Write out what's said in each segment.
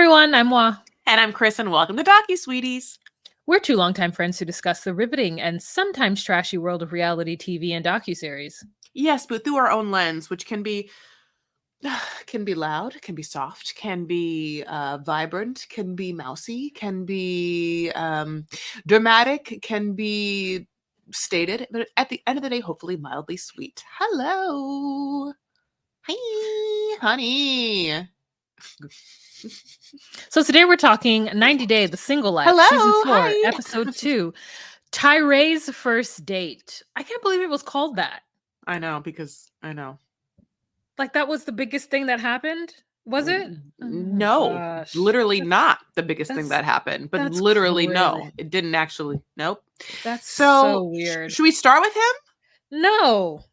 everyone, I'm Wa. And I'm Chris, and welcome to Docu Sweeties. We're two longtime friends who discuss the riveting and sometimes trashy world of reality TV and docuseries. Yes, but through our own lens, which can be loud, can be soft, can be vibrant, can be mousy, can be dramatic, can be stated, but at the end of the day, hopefully mildly sweet. Hello. Hi, honey. So today we're talking 90 Day, The Single Life, Hello, Season 4, hi. Episode 2, Tyray's First Date. I can't believe it was called that. I know, because I know. Like, that was the biggest thing that happened? Was it? No, gosh. literally not the biggest thing that happened, but that's literally no, crazy. it didn't actually. Nope. That's so weird. Should we start with him? No.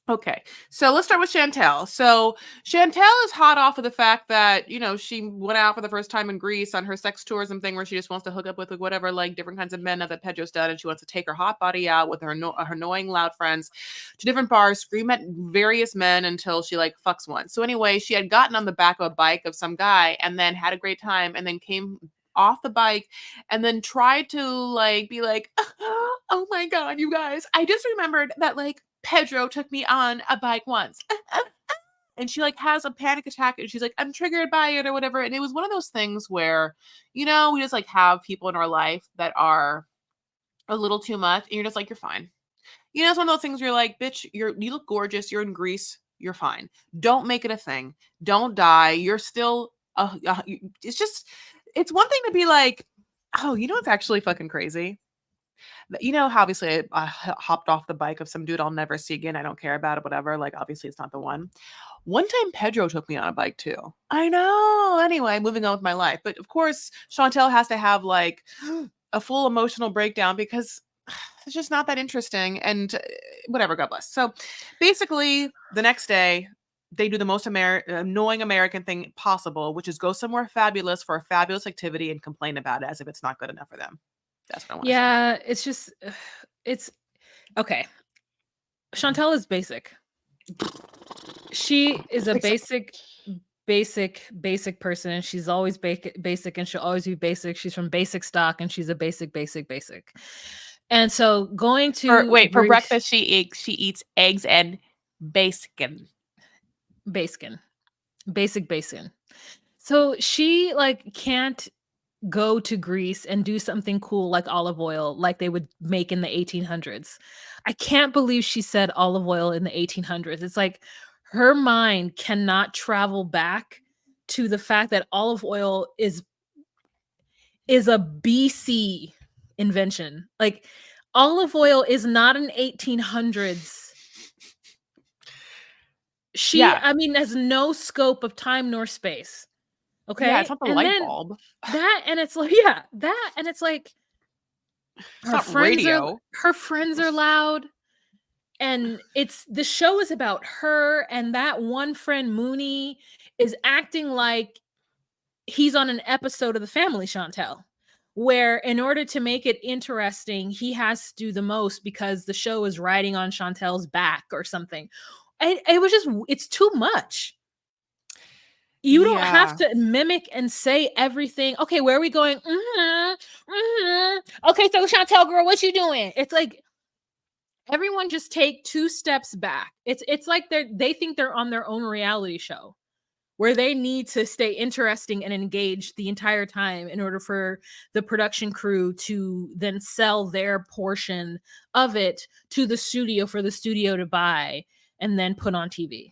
Okay, so let's start with Chantel. So Chantel is hot off of the fact that, you know, she went out for the first time in Greece on her sex tourism thing where she just wants to hook up with whatever, like, different kinds of men that Pedro's done, and she wants to take her hot body out with her annoying loud friends to different bars, scream at various men until she, like, fucks one. So anyway, she had gotten on the back of a bike of some guy and then had a great time and then came off the bike and then tried to, like, be like, oh my God, you guys, I just remembered that, like, Pedro took me on a bike once. And she, like, has a panic attack and she's like, I'm triggered by it or whatever. And it was one of those things where, you know, we just, like, have people in our life that are a little too much and you're just like, you're fine. You know, it's one of those things where you're like, bitch, you look gorgeous. You're in Greece. You're fine. Don't make it a thing. Don't die. You're still, it's one thing to be like, oh, you know what's actually fucking crazy? You know, obviously I hopped off the bike of some dude I'll never see again. I don't care about it, whatever. Like, obviously it's not the one. One time Pedro took me on a bike too. I know. Anyway, moving on with my life. But of course, Chantel has to have, like, a full emotional breakdown because it's just not that interesting. And whatever, God bless. So basically, the next day, they do the most annoying American thing possible, which is go somewhere fabulous for a fabulous activity and complain about it as if it's not good enough for them. That's what I want to say. Yeah, it's just, it's okay. Chantel is basic. She is a basic person. She's always basic and she'll always be basic. She's from basic stock and she's a basic. And so going to for breakfast, she eats eggs and bacon. Bacon. So she, like, can't go to Greece and do something cool like olive oil like they would make in the 1800s. I can't believe she said olive oil in the 1800s. It's like her mind cannot travel back to the fact that olive oil is a BC invention. Like, olive oil is not an 1800s. I mean, has no scope of time nor space. Okay. Yeah, it's not the light bulb. It's like her friends are loud. And the show is about her, and that one friend Mooney is acting like he's on an episode of The Family, Chantel, where in order to make it interesting, he has to do the most because the show is riding on Chantel's back or something. It's too much. You don't have to mimic and say everything. Okay, where are we going? Okay, so Chantel, girl, what you doing? It's like everyone just take 2 steps back. It's like they think they're on their own reality show where they need to stay interesting and engaged the entire time in order for the production crew to then sell their portion of it to the studio for the studio to buy and then put on TV.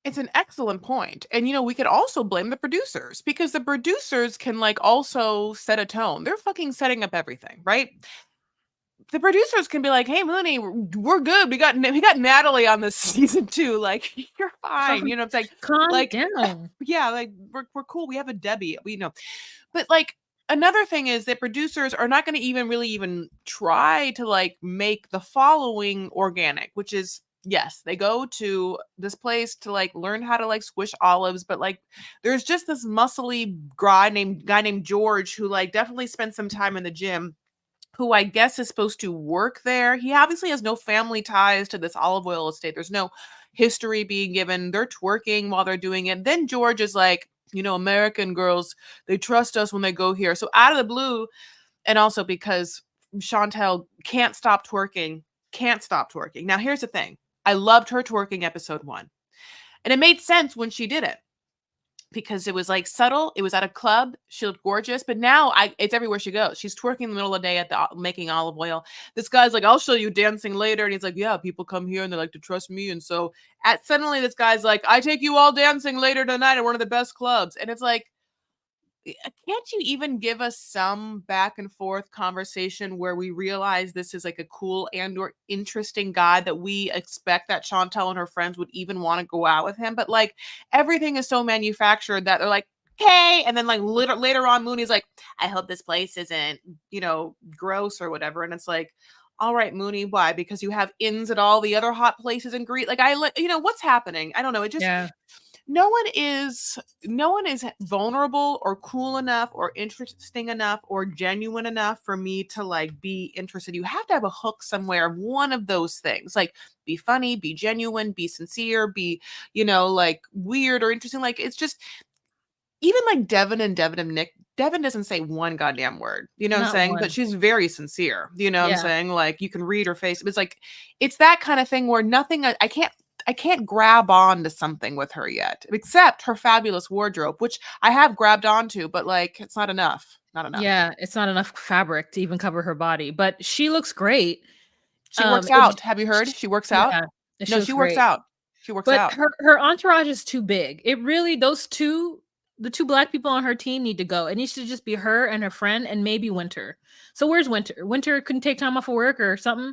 It's an excellent point. And, you know, we could also blame the producers because the producers can, like, also set a tone. They're fucking setting up everything, right? The producers can be like, hey, Mooney, we're good. We got Natalie on this season 2. Like, you're fine. You know what I'm saying? Calm down. Yeah, like, we're cool. We have a Debbie. We know. But, like, another thing is that producers are not going to even try to, like, make the following organic, which is, yes, they go to this place to, like, learn how to, like, squish olives, but, like, there's just this muscly guy named George who, like, definitely spent some time in the gym, who I guess is supposed to work there. He obviously has no family ties to this olive oil estate. There's no history being given. They're twerking while they're doing it. Then George is like, American girls, they trust us when they go here. So out of the blue, and also because Chantel can't stop twerking. Now, here's the thing. I loved her twerking episode 1. And it made sense when she did it because it was like subtle. It was at a club. She looked gorgeous. But now it's everywhere she goes. She's twerking in the middle of the day at the making olive oil. This guy's like, I'll show you dancing later. And he's like, yeah, people come here and they like to trust me. And so suddenly this guy's like, I take you all dancing later tonight at one of the best clubs. And it's like, can't you even give us some back and forth conversation where we realize this is like a cool and or interesting guy that we expect that Chantel and her friends would even want to go out with him? But like everything is so manufactured that they're like, okay. And then like later on, Mooney's like, I hope this place isn't, gross or whatever. And it's like, all right, Mooney, why? Because you have inns at all the other hot places in Greece. Like what's happening? I don't know. It just, Yeah. no one is vulnerable or cool enough or interesting enough or genuine enough for me to like be interested. You have to have a hook somewhere, one of those things. Like be funny, be genuine, be sincere, be, like weird or interesting. Like it's just even like Devin and Nick. Devin doesn't say one goddamn word, you know what I'm Not saying? one. But she's very sincere, you know what I'm Yeah. saying? Like you can read her face. It's like, it's that kind of thing where nothing, I can't grab on to something with her yet, except her fabulous wardrobe, which I have grabbed onto, but like it's not enough. Not enough. Yeah, it's not enough fabric to even cover her body, but she looks great. She works It out. Have you heard? She works out. yeah, she No, looks she works great. out. She works But out. her entourage is too big. It really the two black people on her team need to go. It needs to just be her and her friend and maybe Winter. So where's Winter? Winter couldn't take time off of work or something.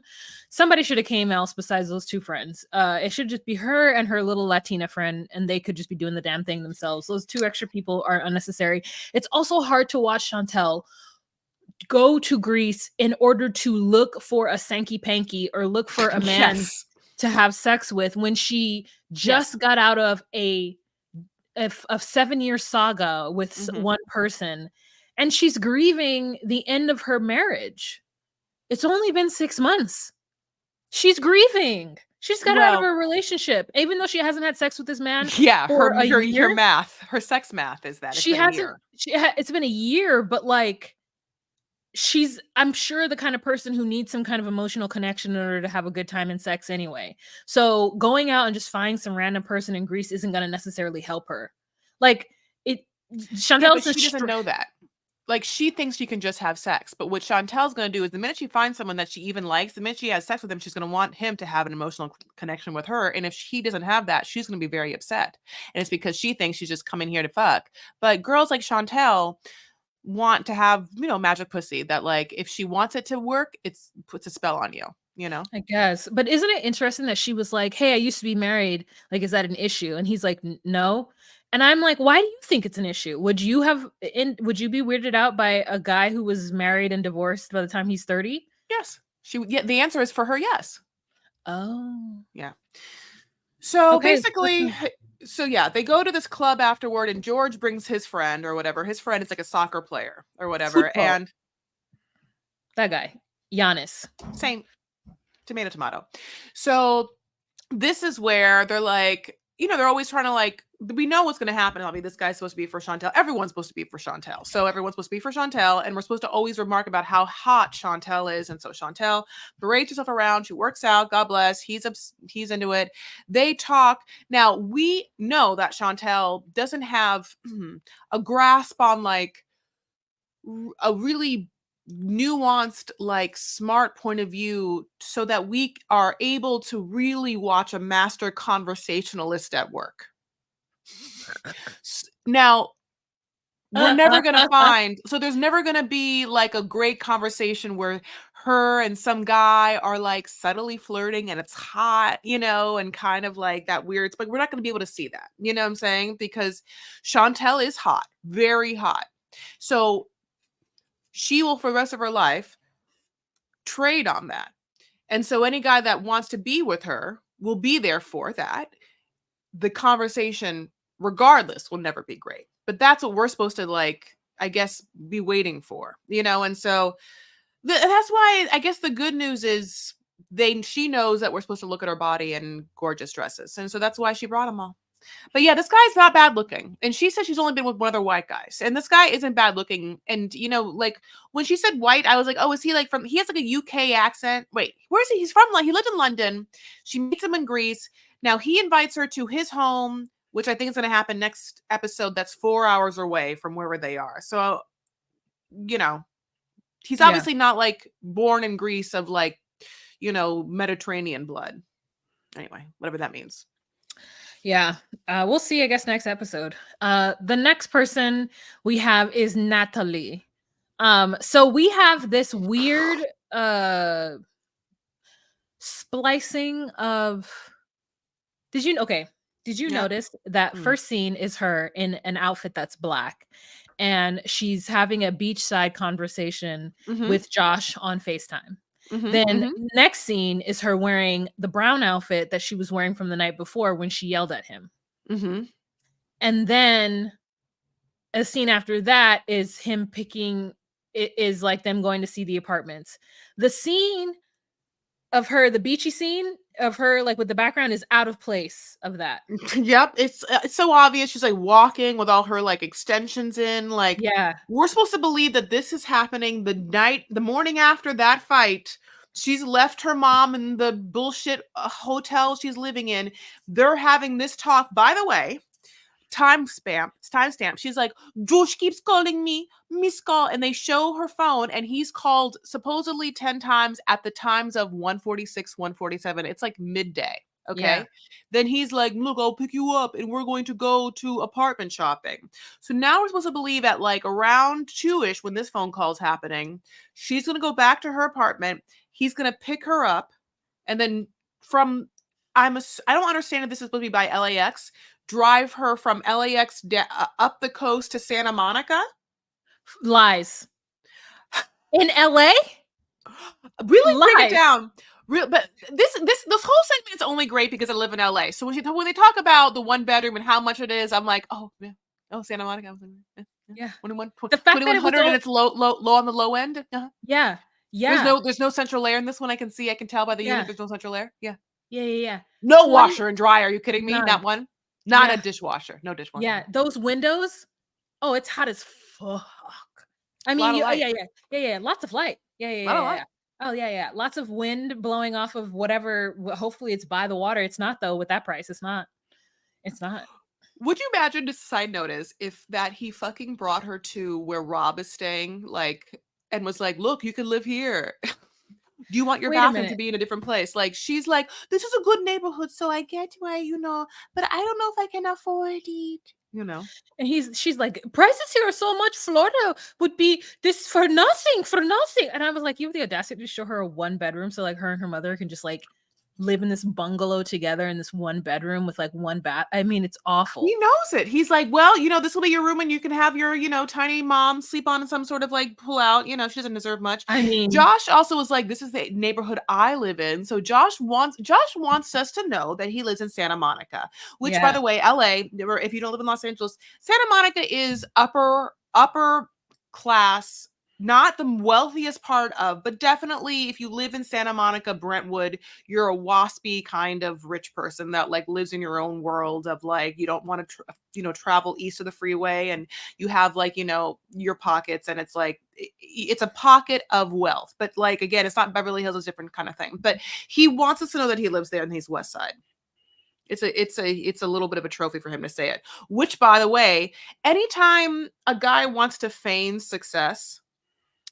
Somebody should have came else besides those two friends. It should just be her and her little Latina friend, and they could just be doing the damn thing themselves. Those two extra people are unnecessary. It's also hard to watch Chantel go to Greece in order to look for a Sankey Panky or look for a man Yes. to have sex with when she just Yes. got out of a 7-year saga with one person, and she's grieving the end of her marriage. It's only been 6 months. She's grieving. She's got out of her relationship, even though she hasn't had sex with this man. Yeah, for a year. her math, her sex math is that She hasn't. It's been a year, but like, I'm sure the kind of person who needs some kind of emotional connection in order to have a good time in sex anyway. So going out and just finding some random person in Greece isn't going to necessarily help her. Like Chantel but she doesn't know that. Like she thinks she can just have sex, but what Chantel's going to do is the minute she finds someone that she even likes, the minute she has sex with him, she's going to want him to have an emotional connection with her. And if he doesn't have that, she's going to be very upset. And it's because she thinks she's just coming here to fuck. But girls like Chantel want to have, magic pussy that like if she wants it to work, it puts a spell on you, I guess. But isn't it interesting that she was like, hey, I used to be married, like, is that an issue? And he's like, no. And I'm like, why do you think it's an issue? Would you be weirded out by a guy who was married and divorced by the time he's 30? Yes. The answer is for her, yes. Oh. Yeah. So Okay. basically, they go to this club afterward, and George brings his friend or whatever. His friend is like a soccer player or whatever. Football. And that guy, Giannis. Same. Tomato. So this is where they're like, they're always trying to like, we know what's going to happen. I mean, this guy's supposed to be for Chantel. Everyone's supposed to be for Chantel. So everyone's supposed to be for Chantel. And we're supposed to always remark about how hot Chantel is. And so Chantel parades herself around. She works out. God bless. He's into it. They talk. Now, we know that Chantel doesn't have a grasp on like a really nuanced, like smart point of view so that we are able to really watch a master conversationalist at work. Now, we're never going to find, so there's never going to be like a great conversation where her and some guy are like subtly flirting and it's hot, and kind of like that weird, but we're not going to be able to see that, you know what I'm saying? Because Chantel is hot, very hot. So she will, for the rest of her life, trade on that. And so any guy that wants to be with her will be there for that. The conversation, regardless, will never be great. But that's what we're supposed to, like, I guess, be waiting for, And so that's why I guess the good news is she knows that we're supposed to look at her body in gorgeous dresses. And so that's why she brought them all. But yeah, this guy's not bad looking. And she said she's only been with one other white guy. And this guy isn't bad looking. And, you know, like when she said white, I was like, oh, is he like from, he has like a UK accent. Wait, where is he? He's from, like, he lived in London. She meets him in Greece. Now he invites her to his home, which I think is going to happen next episode. That's 4 hours away from wherever they are. So, you know, he's obviously not like born in Greece of like, you know, Mediterranean blood. Anyway, whatever that means. Yeah. We'll see, I guess, next episode. The next person we have is Natalie. So we have this weird splicing of did you notice that first scene is her in an outfit that's black and she's having a beachside conversation with Josh on FaceTime. Then next scene is her wearing the brown outfit that she was wearing from the night before when she yelled at him. And then a scene after that is him picking, it is like them going to see the apartments. The scene of her, the beachy scene of her, like with the background, is out of place of that. Yep, it's so obvious. She's like walking with all her like extensions in. Like, yeah, we're supposed to believe that this is happening the morning after that fight. She's left her mom in the bullshit hotel she's living in. They're having this talk. By the way, timestamp. She's like, Josh keeps calling me, miss call, and they show her phone, and he's called supposedly 10 times at the times of 1:46, 1:47. It's like midday. Okay. Yeah. Then he's like, look, I'll pick you up and we're going to go to apartment shopping. So now we're supposed to believe at like around 2-ish when this phone call's happening, she's going to go back to her apartment. He's going to pick her up. And then from, I don't understand if this is supposed to be by LAX, drive her from LAX up the coast to Santa Monica. Lies. In LA? Really break it down. But this whole segment is only great because I live in LA. So when they talk about the one bedroom and how much it is, I'm like, oh yeah, oh Santa Monica. I was like, yeah. 2100 and it's low on the low end. Yeah. Yeah. There's no central layer in this one. I can tell by the unit there's no central lair. Yeah. No washer and dryer. Are you kidding me? None. Not one. Not a dishwasher. No dishwasher. Yeah, those windows. Oh, it's hot as fuck. I mean, yeah. Lots of light. Yeah. Oh yeah. Lots of wind blowing off of whatever. Hopefully, it's by the water. It's not though. With that price, it's not. It's not. Would you imagine? Just a side note is if that he fucking brought her to where Rob is staying, like, and was like, "Look, you can live here." Do you want your bathroom to be in a different place? Like, she's like, this is a good neighborhood, so I get why, but I don't know if I can afford it, And she's like, prices here are so much. Florida would be this for nothing. And I was like, you have the audacity to show her a 1-bedroom, so like her and her mother can just like live in this bungalow together in this 1-bedroom with like 1 bath. I mean, it's awful. He knows it. He's like, well, this will be your room and you can have your, tiny mom sleep on some sort of like pull out. She doesn't deserve much. I mean, Josh also was like, this is the neighborhood I live in. So Josh wants us to know that he lives in Santa Monica, which by the way, LA, if you don't live in Los Angeles, Santa Monica is upper class. Not the wealthiest part of, but definitely if you live in Santa Monica, Brentwood, you're a waspy kind of rich person that like lives in your own world of like, you don't want to, travel east of the freeway and you have like, your pockets and it's like, it's a pocket of wealth. But like, again, it's not Beverly Hills, it's a different kind of thing. But he wants us to know that he lives there and he's West Side. It's a little bit of a trophy for him to say it, which by the way, anytime a guy wants to feign success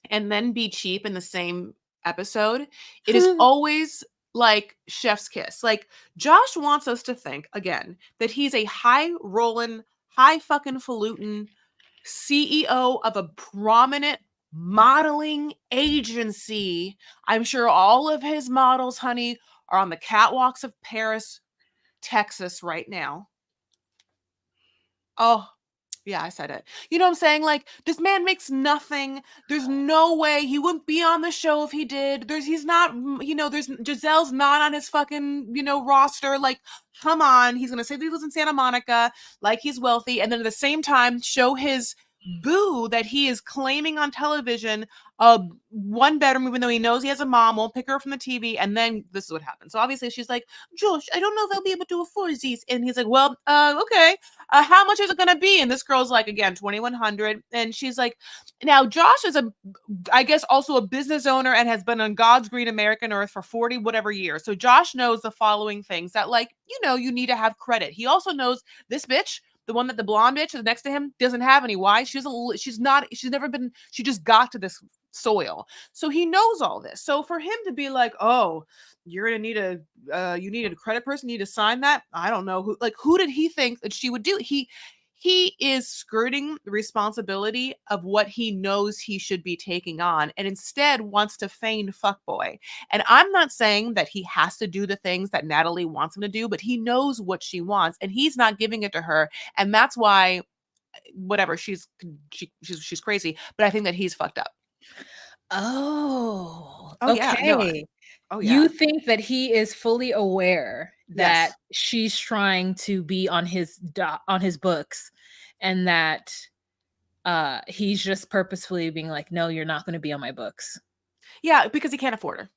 and then be cheap in the same episode, it is always like chef's kiss. Like Josh wants us to think again that he's a high rolling, high fucking falutin CEO of a prominent modeling agency. I'm sure all of his models, honey, are on the catwalks of Paris, Texas right now. Oh, yeah, I said it. You know what I'm saying? Like, this man makes nothing. There's no way he wouldn't be on the show if he did. He's not, there's Giselle's not on his fucking, roster. Like, come on. He's going to say that he lives in Santa Monica, like he's wealthy. And then at the same time, show his boo that he is claiming on television one bedroom, even though he knows he has a mom, won't pick her up from the TV. And then this is what happens. So obviously she's like, Josh, I don't know if I'll be able to afford these. And he's like, well, okay. How much is it going to be? And this girl's like, again, 2,100. And she's like, now Josh is I guess also a business owner and has been on God's green American earth for 40 whatever years. So Josh knows the following things that, like, you need to have credit. He also knows this bitch, the one that the blonde bitch is next to him, doesn't have any. Why? She's never been, she just got to this soil. So he knows all this. So for him to be like, oh, you're going to need you need a credit person, you need to sign that. I don't know who did he think that she would do? He is skirting the responsibility of what he knows he should be taking on and instead wants to feign fuckboy. And I'm not saying that he has to do the things that Natalie wants him to do, but he knows what she wants and he's not giving it to her. And that's why, whatever, she's crazy, but I think that he's fucked up. Oh, yeah. No, okay. oh, yeah. You think that he is fully aware that she's trying to be on his books and that he's just purposefully being like, no, you're not going to be on my books. Yeah, because he can't afford her.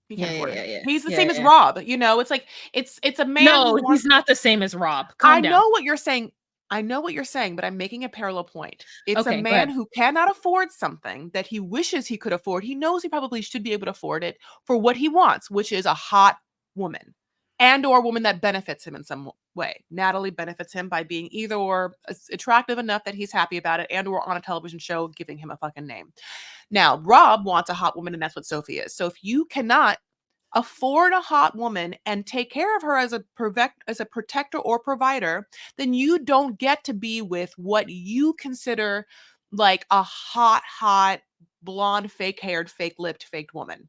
He can't afford her. Yeah. He's the same as Rob. It's like it's a man. No, he's not the same as Rob. Calm down. I know what you're saying. I know what you're saying, but I'm making a parallel point. It's a man who cannot afford something that he wishes he could afford. He knows he probably should be able to afford it for what he wants, which is a hot woman and or a woman that benefits him in some way. Natalie benefits him by being either or attractive enough that he's happy about it and or on a television show giving him a fucking name. Now, Rob wants a hot woman, and that's what Sophie is. So if you cannot afford a hot woman and take care of her as a protector or provider, then you don't get to be with what you consider like a hot blonde, fake-haired, fake-lipped, faked woman.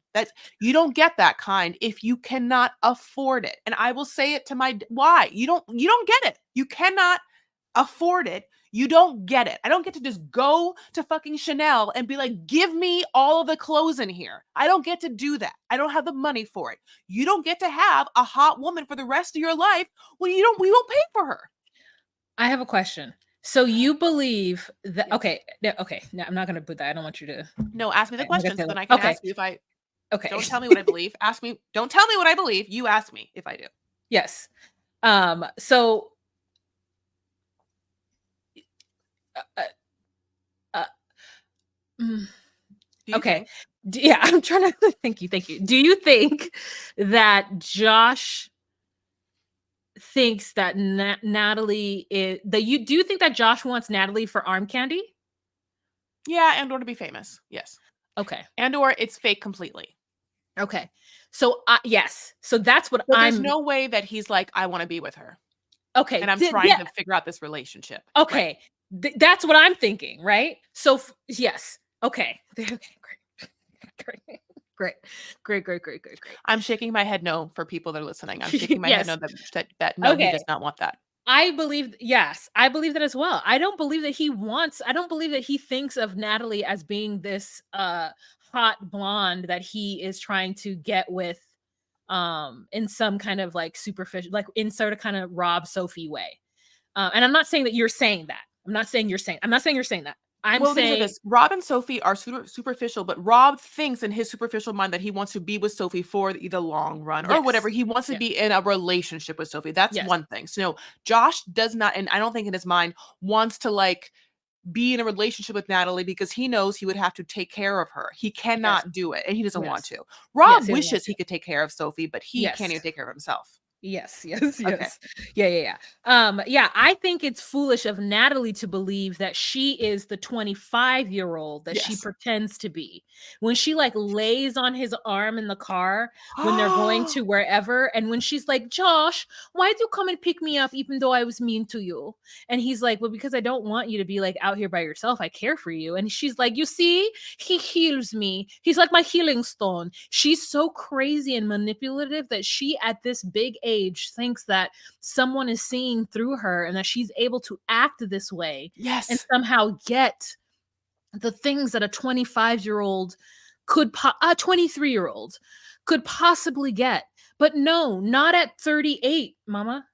You don't get that kind if you cannot afford it. And I will say it to why? You don't get it. You cannot afford it. You don't get it. I don't get to just go to fucking Chanel and be like, give me all of the clothes in here. I don't get to do that. I don't have the money for it. You don't get to have a hot woman for the rest of your life when we won't pay for her. I have a question. So you believe that, okay, no, I'm not going to put that. I don't want you to. No, ask me the question so then I can ask you if I, don't tell me what I believe. Don't tell me what I believe. You ask me if I do. Yes. So okay. Yeah, I'm trying to thank you. Do you think that Josh thinks that Natalie is do you think that Josh wants Natalie for arm candy? Yeah, and or to be famous. Yes. Okay. And or it's fake completely. Okay. So yes. So that's what there's no way that he's like, I want to be with her. Okay. And I'm trying to figure out this relationship. Okay. Right? That's what I'm thinking, right? So yes. Okay. Great. I'm shaking my head no for people that are listening. I'm shaking my head no that no, he does not want that. I believe that as well. I don't believe that he thinks of Natalie as being this hot blonde that he is trying to get with in some kind of like superficial, like in sort of kind of Rob Sophie way. And I'm not saying that you're saying that. I'm not saying you're saying that. I'm saying Rob and Sophie are superficial, but Rob thinks in his superficial mind that he wants to be with Sophie for the long run or whatever. He wants to be in a relationship with Sophie. That's one thing. So no, Josh does not, and I don't think in his mind wants to like be in a relationship with Natalie because he knows he would have to take care of her. He cannot do it, and he doesn't want to. Rob wishes he could take care of Sophie, but he can't even take care of himself. Yes. Okay. Yeah. I think it's foolish of Natalie to believe that she is the 25-year-old that she pretends to be. When she like lays on his arm in the car when they're going to wherever, and when she's like, Josh, why'd you come and pick me up even though I was mean to you? And he's like, well, because I don't want you to be like out here by yourself. I care for you. And she's like, you see, he heals me. He's like my healing stone. She's so crazy and manipulative that she at this big age thinks that someone is seeing through her and that she's able to act this way and somehow get the things that a 25-year-old a 23-year-old could possibly get. But no, not at 38, mama.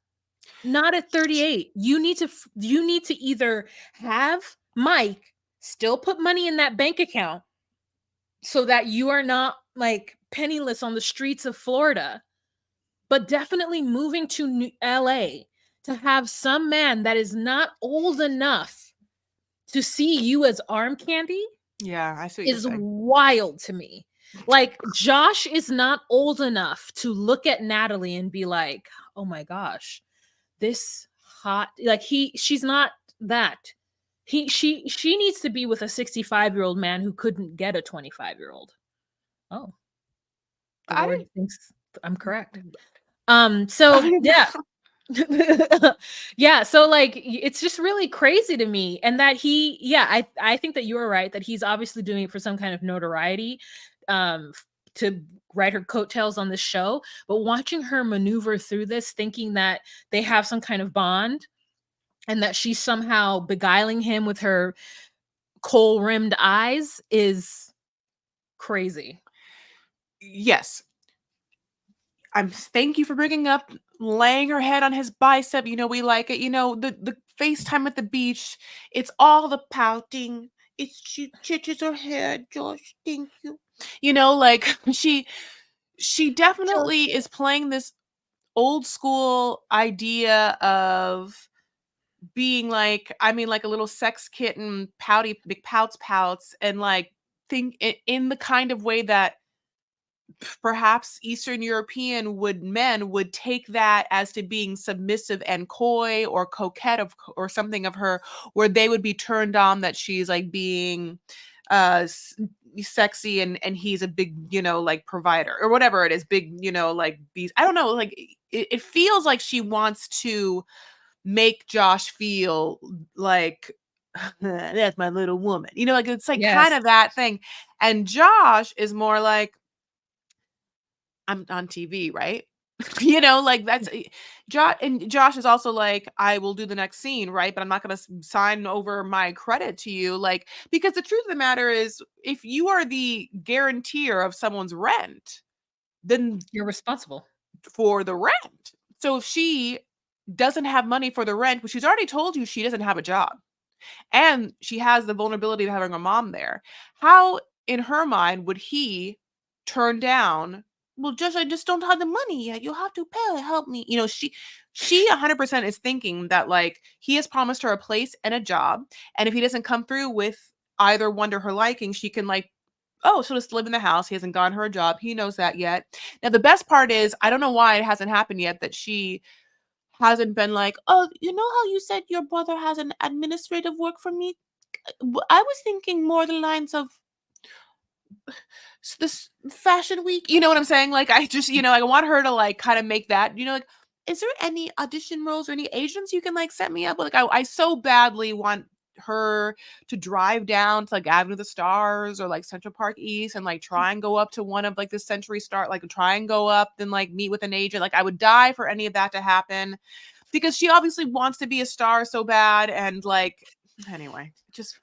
Not at 38. You need to either have Mike still put money in that bank account so that you are not like penniless on the streets of Florida, but definitely moving to LA to have some man that is not old enough to see you as arm candy Yeah, I see what you're is saying. wild to me. Like, Josh is not old enough to look at Natalie and be like, "Oh my gosh, this hot," like she's not that. She needs to be with a 65-year-old man who couldn't get a 25-year-old. Oh, the I Lord thinks I'm correct. didn't. So yeah. Yeah, so like it's just really crazy to me, and that I think that you were right that he's obviously doing it for some kind of notoriety, to ride her coattails on this show. But watching her maneuver through this, thinking that they have some kind of bond and that she's somehow beguiling him with her coal rimmed eyes is crazy. Yes. Thank you for bringing up laying her head on his bicep. We like it. The FaceTime at the beach. It's all the pouting. She chitches her hair, Josh. Thank you. Like she definitely is playing this old school idea of being like, like a little sex kitten, pouty, big pouts, and like think in the kind of way that perhaps Eastern European men would take that as to being submissive and coy or coquette or something of her, where they would be turned on that she's like being sexy and he's a big, like provider or whatever it is, big, like beast. I don't know, like it feels like she wants to make Josh feel like that's my little woman. Like it's like kind Yes. of that thing. And Josh is more like, I'm on TV, right? Like that's Josh is also like, I will do the next scene, right? But I'm not going to sign over my credit to you, like, because the truth of the matter is, if you are the guarantor of someone's rent, then You're responsible. for the rent. So if she doesn't have money for the rent, which she's already told you she doesn't have a job, and she has the vulnerability of having a mom there, how in her mind would he turn down, well, I just don't have the money yet, you'll have to pay, help me. She 100% is thinking that like he has promised her a place and a job, and if he doesn't come through with either one to her liking, she can like, oh, she'll just live in the house. He hasn't gotten her a job, he knows that yet. Now the best part is, I don't know why it hasn't happened yet, that she hasn't been like, oh, you know how you said your brother has an administrative work for me? I was thinking more the lines of this fashion week. You know what I'm saying? Like, I just, I want her to like kind of make that, like, is there any audition roles or any agents you can like set me up with? Like, I so badly want her to drive down to like Avenue of the Stars or like Central Park East and like try and go up to one of like the Century Star, like try and go up and like meet with an agent. Like, I would die for any of that to happen because she obviously wants to be a star so bad. And like, anyway, just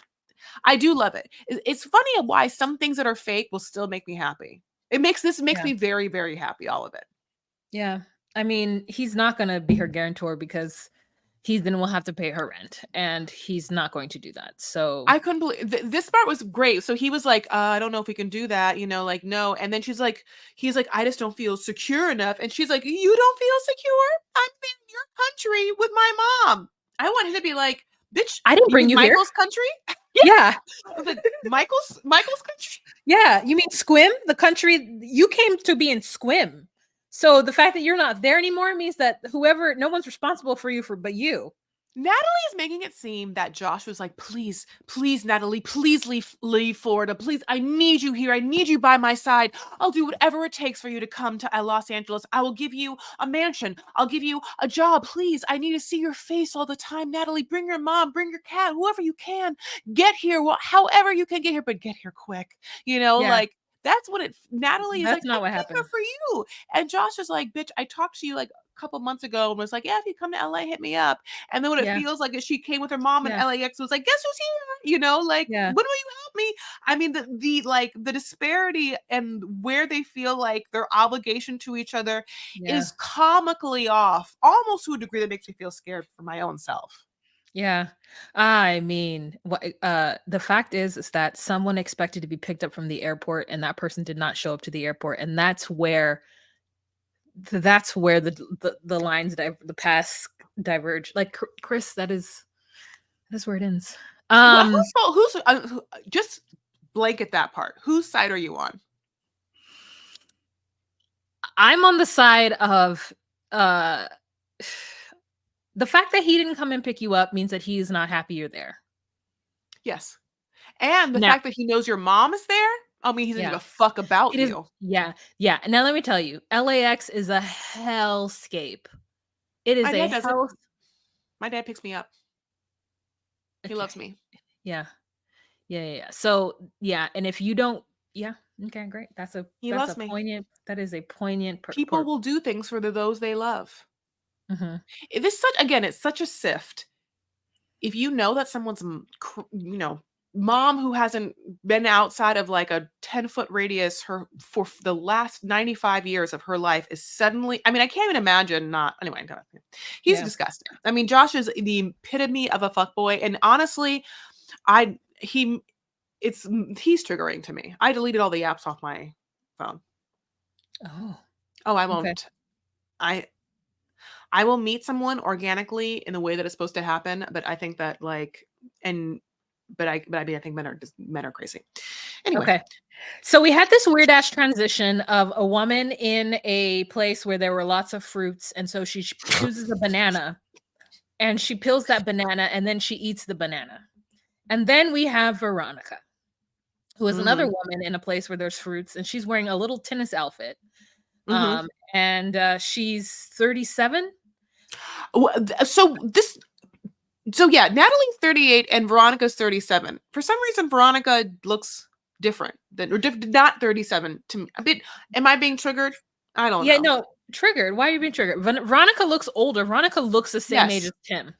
I do love it. It's funny why some things that are fake will still make me happy. This makes Yeah. me very, very happy, all of it. Yeah. I mean, he's not going to be her guarantor because he then will have to pay her rent, and he's not going to do that. So, I couldn't believe this part was great. So he was like, I don't know if we can do that, like, no. And then he's like, I just don't feel secure enough. And she's like, you don't feel secure? I'm in your country with my mom. I want him to be like, bitch, I didn't you bring mean you here. Michael's country? Yeah. I was like, Michael's country? Yeah. You mean Squim? The country you came to be in Squim. So the fact that you're not there anymore means that no one's responsible for you but you. Natalie is making it seem that Josh was like, please, please, Natalie, please leave Florida. Please, I need you here. I need you by my side. I'll do whatever it takes for you to come to Los Angeles. I will give you a mansion. I'll give you a job. Please, I need to see your face all the time. Natalie, bring your mom, bring your cat, whoever you can. Get here, however you can get here, but get here quick. Yeah. Like, that's what Natalie is like, That's not I'm what here happened. for you. And Josh is like, bitch, I talked to you like a couple months ago and was like, yeah, if you come to LA, hit me up. And then what it Yeah. feels like is she came with her mom and Yeah. LAX was like, guess who's here? Like, Yeah. when will you help me? I mean, the disparity and where they feel like their obligation to each other Yeah. is comically off, almost to a degree that makes me feel scared for my own self. Yeah. I mean, the fact is that someone expected to be picked up from the airport and that person did not show up to the airport, and that's where the lines the paths diverge. Like Chris, that is where it ends. What? Um Just blanket that part. Whose side are you on? I'm on the side of uh the fact that he didn't come and pick you up means that he is not happy you're there. Yes. And the Now, fact that he knows your mom is there, I mean, he doesn't give yeah. a fuck about It is, you. yeah, yeah. And now let me tell you, LAX is a hellscape. It My is a dad doesn't. hell. My dad picks me up. He Okay. loves me. Yeah. Yeah, yeah, yeah. So, yeah, and if you don't, yeah, okay, great. He that's loves a me. poignant that is a poignant People will do things for those they love. Mhm. It's such a sift. If you know that someone's, mom who hasn't been outside of like a 10-foot radius for the last 95 years of her life is suddenly, I mean, I can't even imagine not, anyway, he's Yeah. disgusting. I mean, Josh is the epitome of a fuckboy. And honestly, I, he, he's triggering to me. I deleted all the apps off my phone. Oh, Oh, I okay. won't. I will meet someone organically in the way that it's supposed to happen, but I think that like, and I mean, I think men are crazy. Anyway. Okay. So we had this weird ass transition of a woman in a place where there were lots of fruits, and so she chooses a banana and she peels that banana and then she eats the banana. And then we have Veronica, who is another Mhm. woman in a place where there's fruits, and she's wearing a little tennis outfit. Mhm. And she's 37. So yeah, Natalie's 38 and Veronica's 37. For some reason, Veronica looks different not 37 to me. A bit. Am I being triggered? I don't Yeah, know. no, triggered. Why are you being triggered? Veronica looks older. Veronica looks the same age Yes. as Tim.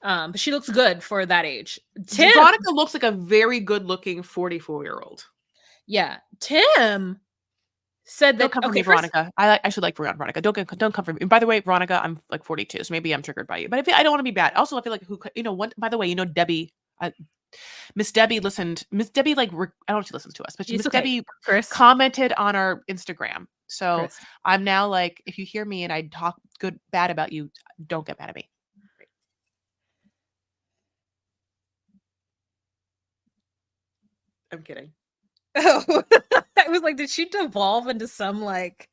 But she looks good for that age. Tim, Veronica looks like a very good-looking 44-year-old. yeah, Tim said Don't that. come for Okay, me, first, Veronica. I should like Veronica. Don't come for me. And by the way, Veronica, I'm like 42, so maybe I'm triggered by you. But I don't want to be bad. Also, I feel like what? By the way, Debbie, Miss Debbie listened. Miss Debbie I don't know if she listens to us, but it's Miss okay, Debbie Chris. commented on our Instagram. So Chris. I'm now like, if you hear me and I talk bad about you, don't get mad at me. I'm kidding. Oh, I was like, did she devolve into some like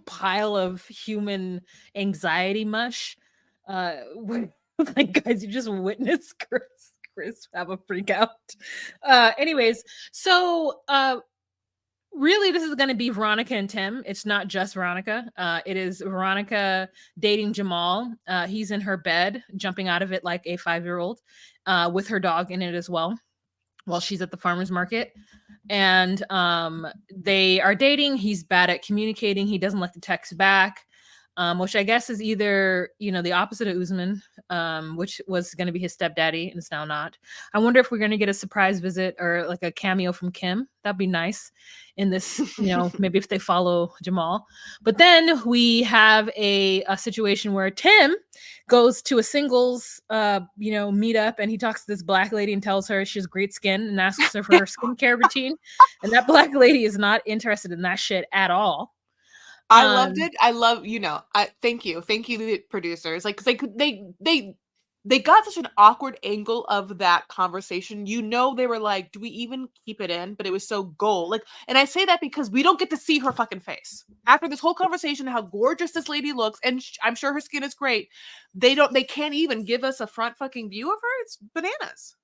pile of human anxiety mush? Like, guys, you just witnessed Chris have a freak out. Anyways, so really this is going to be Veronica and Tim. It's not just Veronica. It is Veronica dating Jamal. He's in her bed, jumping out of it like a 5-year-old, with her dog in it as well, while she's at the farmer's market. And they are dating. He's bad at communicating. He doesn't like to text back, which I guess is either the opposite of Usman, which was going to be his stepdaddy and it's now not. I wonder if we're going to get a surprise visit or like a cameo from Kim. That'd be nice in this, maybe if they follow Jamal. But then we have a situation where Tim goes to a singles meetup, and he talks to this black lady and tells her she has great skin and asks her for her skincare routine, and that black lady is not interested in that shit at all. I loved um it. I love, I thank you. Thank you, the producers. Like, 'cause they got such an awkward angle of that conversation. They were like, do we even keep it in? But it was so gold. Like, and I say that because we don't get to see her fucking face. After this whole conversation, how gorgeous this lady looks, and I'm sure her skin is great. They can't even give us a front fucking view of her. It's bananas.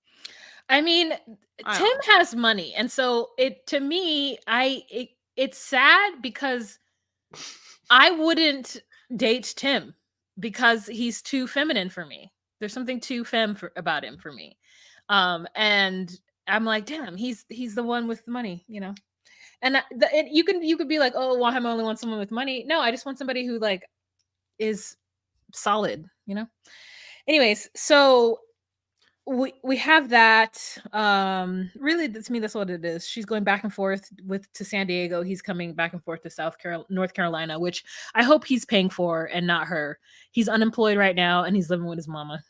I mean, Tim has money, and so to me, it's sad because I wouldn't date Tim because he's too feminine for me. There's something too about him for me. And I'm like, damn, he's the one with the money. And you could be like, oh, well, I only want someone with money. No, I just want somebody who like is solid. Anyways, so we have that. Really, to me, that's what it is. She's going back and forth to San Diego. He's coming back and forth to North Carolina, which I hope he's paying for and not her. He's unemployed right now and he's living with his mama.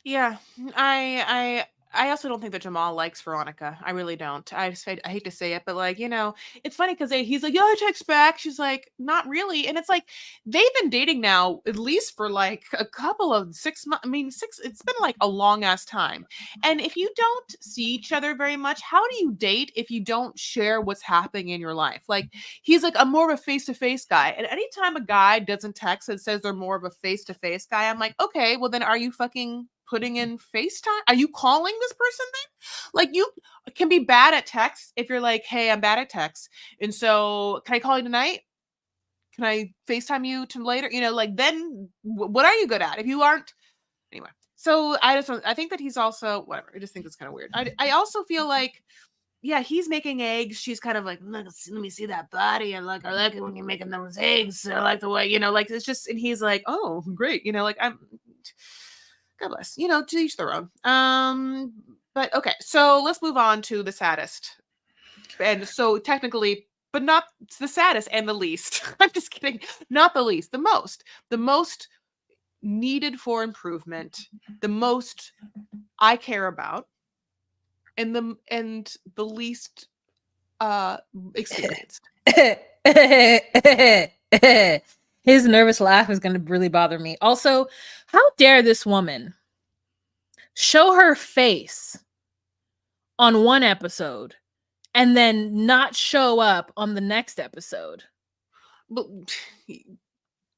Yeah, I also don't think that Jamal likes Veronica. I really don't. I hate to say it, but like, it's funny because he's like, yeah, I text back. She's like, not really. And it's like they've been dating now at least for like a couple of 6 months. I mean, it's been like a long ass time. And if you don't see each other very much, how do you date if you don't share what's happening in your life? Like he's like a more of a face-to-face guy. And anytime a guy doesn't text and says they're more of a face-to-face guy, I'm like, okay, well then are you fucking putting in FaceTime? Are you calling this person then? Like you can be bad at text if you're like, hey, I'm bad at text. And so can I call you tonight? Can I FaceTime you to later? Like then what are you good at? If you aren't anyway. So I think that he's also whatever. I just think it's kind of weird. I also feel like yeah, he's making eggs. She's kind of like, let me see that body. I like it when you're making those eggs. I like the way, like it's just, and he's like, oh, great. Like God bless, to each their own. But okay, so let's move on to the saddest. And so technically, but not the saddest and the least. I'm just kidding. Not the least, the most needed for improvement, the most I care about, and the least experienced. His nervous laugh is going to really bother me. Also, how dare this woman show her face on one episode and then not show up on the next episode? But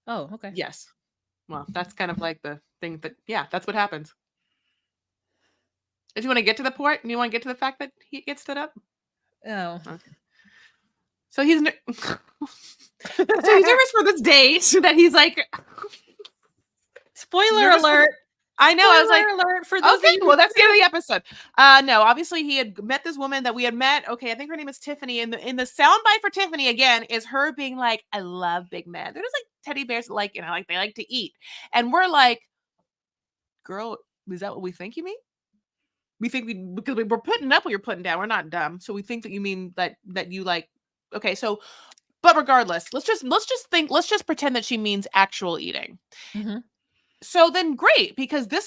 Oh, okay. yes. Well, that's kind of like the thing that, yeah, that's what happens. If you want to get to the point, and you want to get to the fact that he gets stood up. Oh, okay. So he's nervous for this date that he's like. Spoiler alert! I know. I was like, alert for those okay, well, that's the end of the episode. No, obviously he had met this woman that we had met. Okay, I think her name is Tiffany. And in the soundbite for Tiffany again is her being like, I love big men. They're just like teddy bears, like like they like to eat. And we're like, girl, is that what we think you mean? We think because we're putting up what you're putting down. We're not dumb, so we think that you mean that you like. Okay, so, but regardless, let's just pretend that she means actual eating. Mm-hmm. So then, great, because the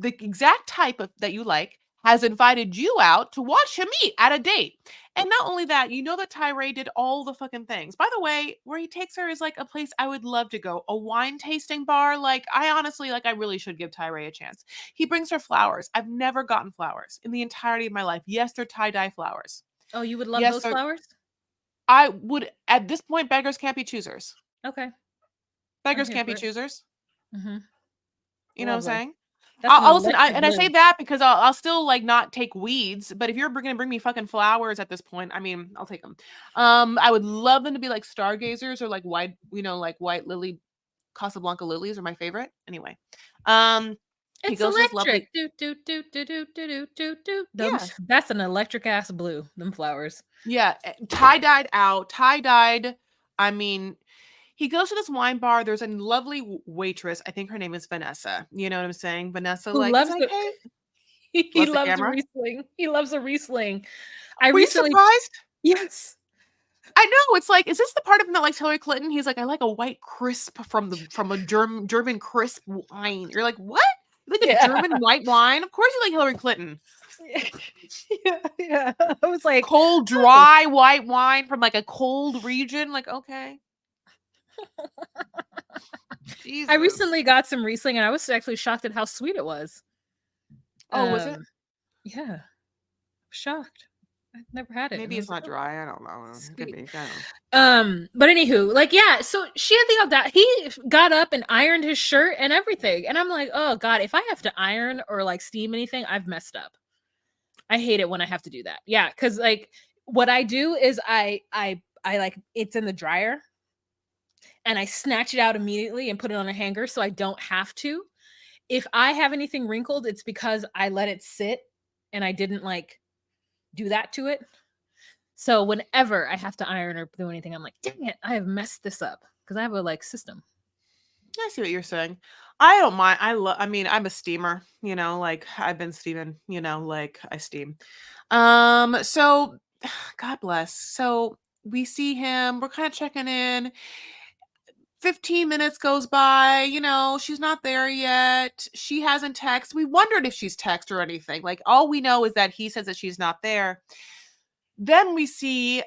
exact type of that you like has invited you out to watch him eat at a date. And not only that, that Tyray did all the fucking things. By the way, where he takes her is like a place I would love to go. A wine tasting bar. Like, I honestly, I really should give Tyray a chance. He brings her flowers. I've never gotten flowers in the entirety of my life. Yes, they're tie-dye flowers. Oh, you would love those flowers? I would, at this point, beggars can't be choosers. Okay. Beggars can't be choosers. Mm-hmm. You know what I'm saying? I'll listen. I say that because I'll still not take weeds. But if you're gonna bring me fucking flowers at this point, I mean, I'll take them. I would love them to be like stargazers or like white, like white lily, Casablanca lilies are my favorite. Anyway, it's electric. Yeah. That's an electric ass blue. Them flowers. Yeah, tie-dyed out, tie-dyed. I mean. He goes to this wine bar. There's a lovely waitress. I think her name is Vanessa. You know what I'm saying? Vanessa, who loves like, hey. He loves a Riesling. He loves a Riesling. Were you surprised? Yes. I know. It's like, is this the part of him that likes Hillary Clinton? He's like, I like a white crisp from a German crisp wine. You're like, what? You like a German white wine? Of course you like Hillary Clinton. Yeah. I was like, cold, dry white wine from like a cold region. Like, okay. Jesus. I recently got some Riesling and I was actually shocked at how sweet it was. Oh, was it? Yeah. Shocked. I've never had it. Maybe it's not dry. I don't know. It could be. But anywho, yeah, so she had the audacity. He got up and ironed his shirt and everything. And I'm like, oh God, if I have to iron or steam anything, I've messed up. I hate it when I have to do that. Yeah, because what I do is I it's in the dryer. And I snatch it out immediately and put it on a hanger so I don't have to. If I have anything wrinkled, it's because I let it sit and I didn't do that to it. So whenever I have to iron or do anything, I'm like, dang it, I have messed this up because I have a system. I see what you're saying. I don't mind. I mean, I'm a steamer, I've been steaming, I steam. So God bless. So we see him, we're kind of checking in. 15 minutes goes by, you know, she's not there yet. She hasn't texted. We wondered if she's texted or anything. Like, all we know is that he says that she's not there. Then we see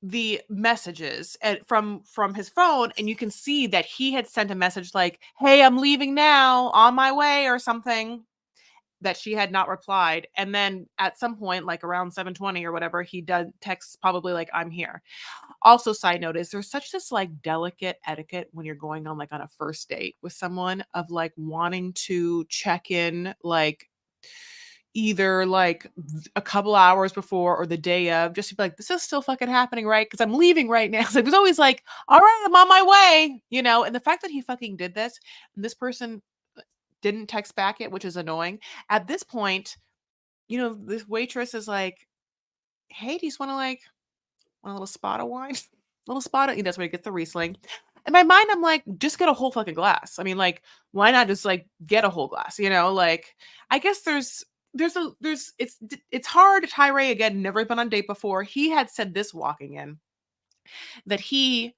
the messages from his phone, and you can see that he had sent a message like, "Hey, I'm leaving now, on my way," or something, that she had not replied. And then at some point, like around 7:20 or whatever, he does texts probably like, "I'm here." Also, side note is there's such this like delicate etiquette when you're going on like on a first date with someone of like wanting to check in like either like a couple hours before or the day of, just to be like, "This is still fucking happening, right? Because I'm leaving right now." So it was always like, "All right, I'm on my way," you know. And the fact that he fucking did this, and this person didn't text back it, which is annoying. At this point, you know, this waitress is like, "Hey, do you just want to like want a little spot of wine?" Little spot of, that's where he gets the Riesling. In my mind, I'm like, just get a whole fucking glass. I mean, like, why not just like get a whole glass? You know, like, I guess it's hard. Tyray, again, never been on a date before. He had said this walking in, that he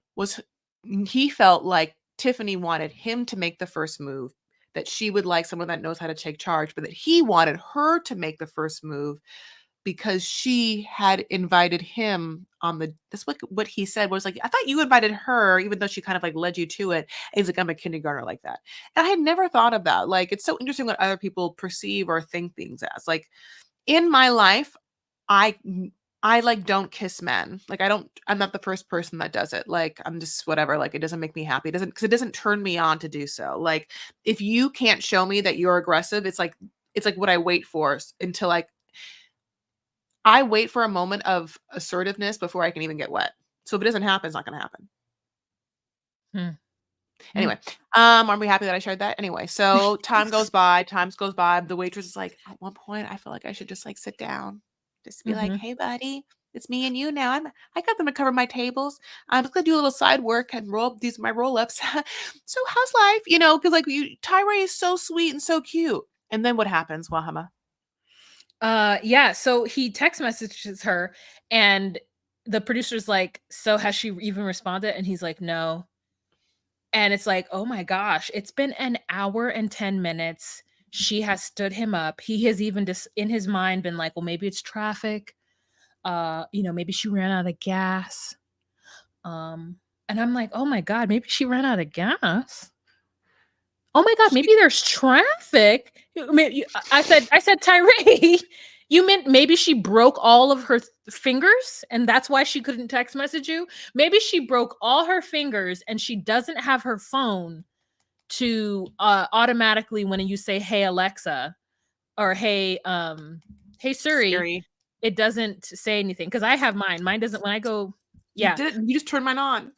felt like Tiffany wanted him to make the first move, that she would like someone that knows how to take charge, but that he wanted her to make the first move because she had invited him on the, that's what he said, was like, "I thought you invited her, even though she kind of like led you to it." And he's like, "I'm a kindergartner like that." And I had never thought of that. Like, it's so interesting what other people perceive or think things as. Like, in my life, I I like don't kiss men. Like, I'm not the first person that does it. Like, I'm just whatever. Like, it doesn't make me happy. It doesn't, because it doesn't turn me on to do so. Like, if you can't show me that you're aggressive, it's like what I wait for until I wait for a moment of assertiveness before I can even get wet. So if it doesn't happen, it's not gonna happen. Hmm. Anyway, are we happy that I shared that? Anyway, so times goes by. The waitress is like, at one point, I feel like I should just like sit down, just be like, Mhm. "Hey, buddy, it's me and you now. I got them to cover my tables. I'm just gonna do a little side work and roll these my roll ups. So how's life? You know, because like Tyray is so sweet and so cute. And then what happens, Wahama? Yeah, so he text messages her and the producer's like, "So has she even responded?" And he's like, "No." And it's like, "Oh my gosh, it's been an hour and 10 minutes. She has stood him up. He has even just in his mind been like, well, maybe it's traffic. Maybe she ran out of gas." Um, and I'm like, "Oh my God, maybe she ran out of gas. Oh my God, maybe there's traffic." I said, Tyree, you meant maybe she broke all of her fingers and that's why she couldn't text message you? Maybe she broke all her fingers and she doesn't have her phone to automatically, when you say, "Hey Alexa," or hey Siri, Scary. it doesn't say anything. Because I have mine. Mine doesn't when I go, You yeah. did it. You just turned mine on.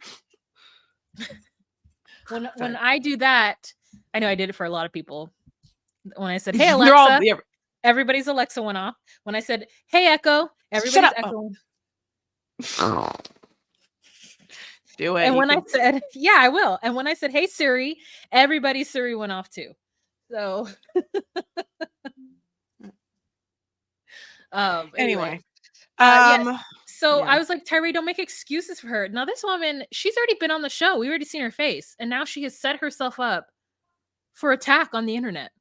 When Sorry. I do that, I know I did it for a lot of people. When I said, "Hey They're all, Alexa," yeah, everybody's Alexa went off. When I said, "Hey Echo," shut everybody's up. Echo. Oh. Do it. And You when I can. said, "Yeah, I will," and when I said, "Hey Siri," everybody's Siri went off too. So, anyway, Anyway, yes. So yeah. I was like, "Tyree, don't make excuses for her." Now this woman, she's already been on the show. We already seen her face, and now she has set herself up for attack on the internet.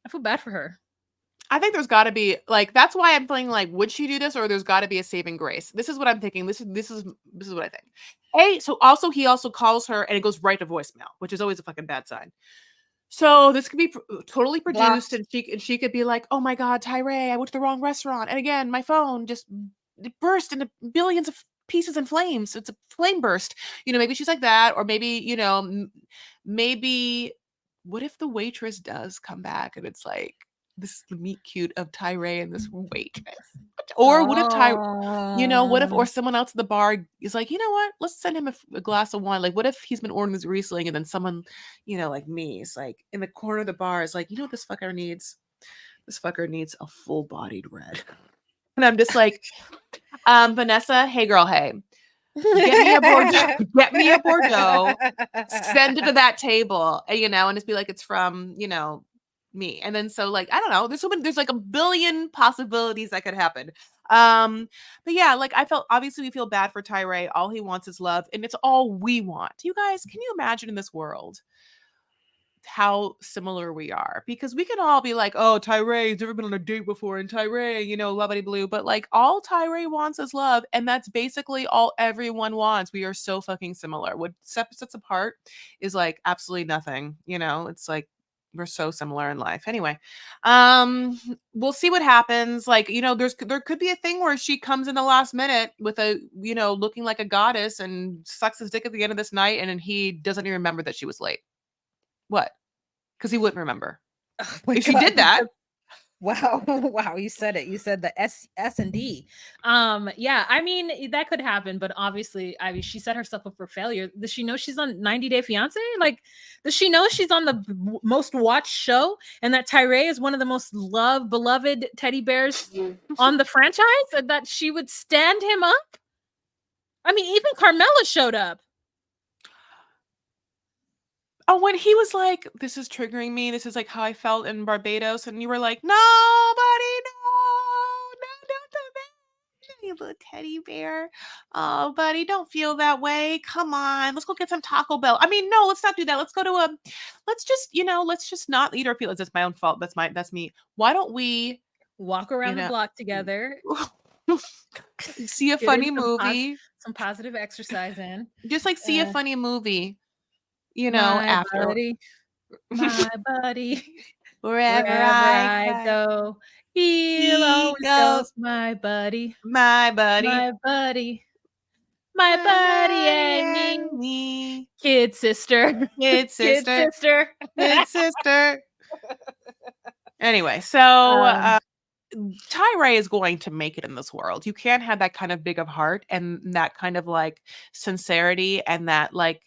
I feel bad for her. I think there's got to be like, that's why I'm feeling like, would she do this, or there's got to be a saving grace. This is what I'm thinking. This is what I think. So also he also calls her and it goes right to voicemail, which is always a fucking bad sign. So this could be totally produced, Blocked. and she could be like, "Oh my God, Tyray, I went to the wrong restaurant, and again, my phone just it burst into billions of pieces and flames. It's a flame burst." You know, maybe she's like that, or maybe maybe what if the waitress does come back and it's like, this is the meet cute of Tyray and this waitress, or what if what if, Oh. or someone else at the bar is like, "You know what? Let's send him a glass of wine." Like, what if he's been ordering this Riesling and then someone, like me, is like in the corner of the bar is like, "You know what this fucker needs? This fucker needs a full-bodied red." And I'm just like, Vanessa, hey girl, hey, get me a Bordeaux, get me a Bordeaux, send it to that table, and just be like, it's from, me. And then so like, I don't know, there's like a billion possibilities that could happen. But yeah, like I felt, obviously we feel bad for Tyray. All he wants is love, and it's all we want. You guys, can you imagine in this world how similar we are? Because we can all be like, oh, Tyray's never been on a date before, and Tyray, lovey blue. But like, all Tyray wants is love, and that's basically all everyone wants. We are so fucking similar. What separates us apart is like absolutely nothing. It's like we're so similar in life. Anyway, we'll see what happens. Like, there could be a thing where she comes in the last minute with a, looking like a goddess and sucks his dick at the end of this night, and then he doesn't even remember that she was late. What? Because he wouldn't remember. Oh my If she God, did that. Wow. Wow. You said it. You said the S&D. Yeah, I mean, that could happen, but obviously, I mean, she set herself up for failure. Does she know she's on 90 Day Fiance? Like, does she know she's on the most watched show and that Tyray is one of the most beloved teddy bears on the franchise, and that she would stand him up? I mean, even Carmella showed up. Oh, when he was like, this is triggering me. This is like how I felt in Barbados. And you were like, nobody, no, don't do that. You little teddy bear. Oh, buddy, don't feel that way. Come on. Let's go get some Taco Bell. I mean, no, let's not do that. Let's go to let's just not eat our feelings. It's my own fault. That's me. Why don't we walk around the block together? See a funny movie. Some positive exercise in. Just like see a funny movie. My after buddy, my buddy, wherever I go, he'll always go. My buddy, my buddy, my buddy, my buddy and me. Kid sister, kid sister, kid sister, kid sister. Anyway, so Tyray is going to make it in this world. You can't have that kind of big of heart and that kind of like sincerity, and that like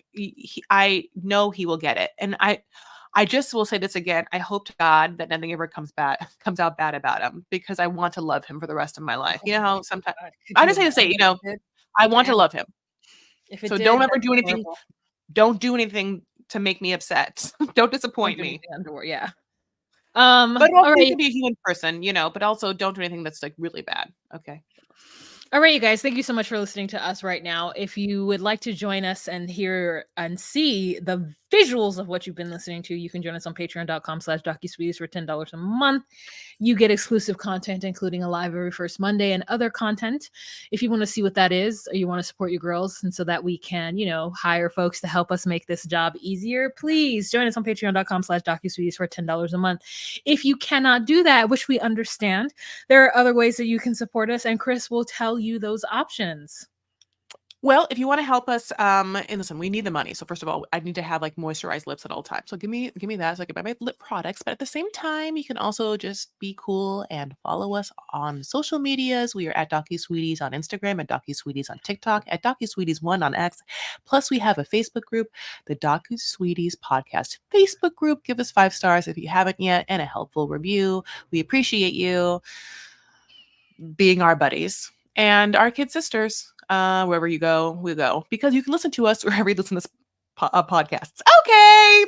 I know he will get it. And I just will say this again. I hope to God that nothing ever comes out bad about him, because I want to love him for the rest of my life. How sometimes I just hate to say, I want to love him. So don't ever do anything. Horrible. Don't do anything to make me upset. Don't disappoint me. Yeah. But also you can be a human person, but also don't do anything that's like really bad. Okay. All right, you guys, thank you so much for listening to us right now. If you would like to join us and hear and see the visuals of what you've been listening to, you can join us on patreon.com/DocuSweeties for $10 a month. You get exclusive content, including a live every first Monday and other content. If you want to see what that is, or you want to support your girls, and so that we can, hire folks to help us make this job easier, please join us on patreon.com/DocuSweeties for $10 a month. If you cannot do that, which we understand, there are other ways that you can support us, and Chris will tell you those options. Well, if you want to help us, and listen, we need the money. So first of all, I need to have like moisturized lips at all times. So give me that so I can buy my lip products. But at the same time, you can also just be cool and follow us on social medias. We are at DocuSweeties on Instagram, at DocuSweeties on TikTok, at DocuSweeties1 on X. Plus, we have a Facebook group, the DocuSweeties Podcast Facebook group. Give us 5 stars if you haven't yet, and a helpful review. We appreciate you being our buddies and our kid sisters. Wherever you go, we go, because you can listen to us wherever you listen to this podcasts. Okay.